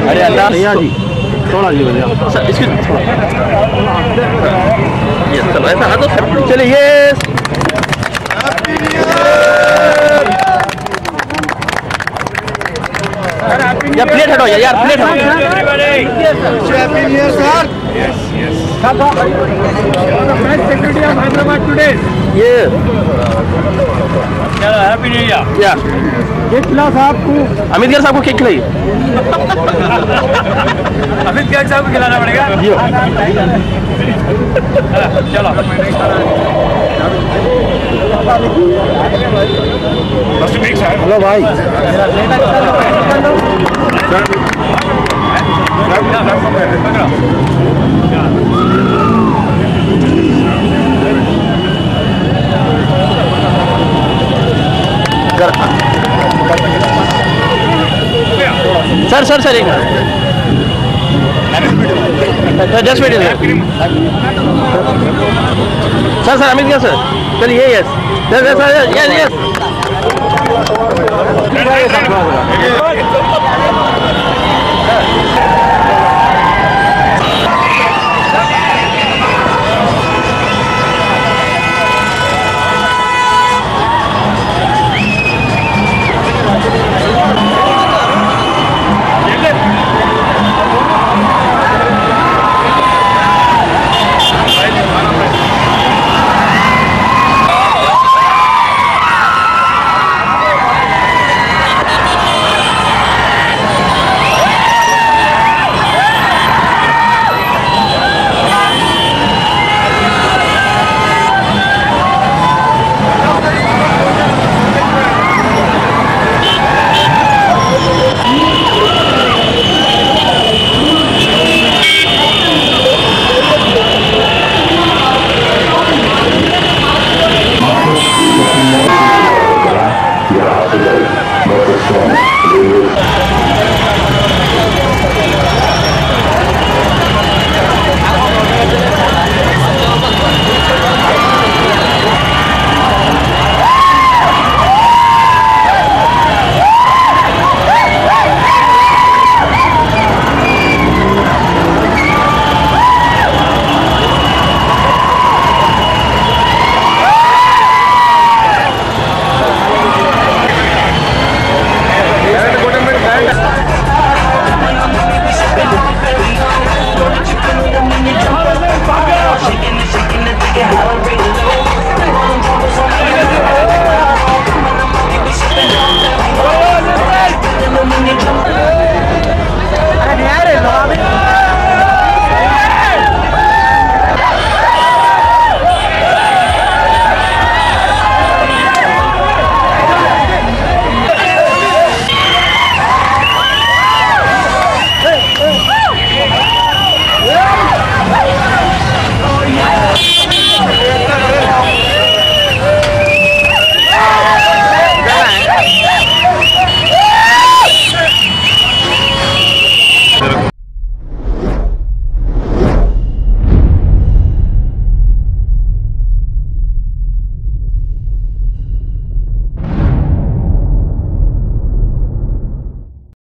अरे अल्लाह भैया जी थोड़ा जी भैया इसकी चलो ऐसा आ तो चलिए यार प्लेट हटो यार प्लेट हटो happy new year sir secretary of Hyderabad today ये चलो हैप्पी न्यू ईयर या केक खिलाओ साहब को अमित गिर साहब को केक खिलाई अमित गिर साहब को खिलाना पड़ेगा चलो हेलो भाई सर एक जस्ट वेट सर अमित क्या सर चलिए यस यस